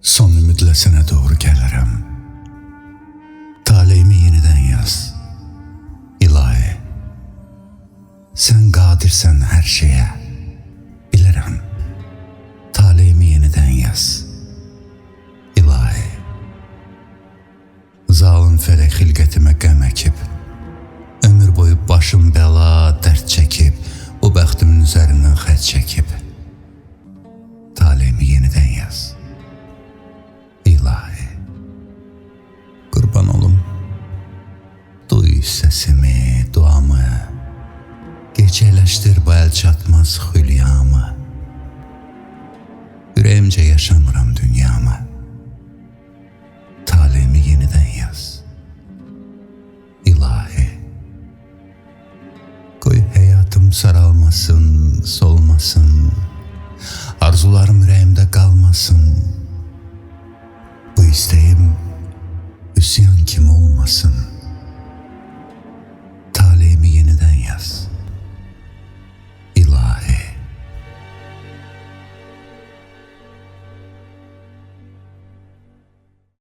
Son ümidlə sənə doğru gəlirəm. Taleyimi yenidən yaz. İlahi, sən qadirsən hər şeyə. Bilirəm, taleyimi yenidən yaz. İlahi, zalım fələk xilqətimə qəm əkib, ömür boyu başım bəla, dərd çəkib, bu bəxtimin üzərindən xət çəkib. Taleyimi yenidən yaz. İlahi, qurban olum, duy səsimi, duamı, gecələşdir bu əl çatmaz xülyamı. Ürəyimcə yaşamıram dünyamı. Taleyimi yenidən yaz. İlahi, qoy həyatım saralmasın, solmasın, arzularım ürəyimdə qalmasın. Bu istəyim üsyan kimi olmasın.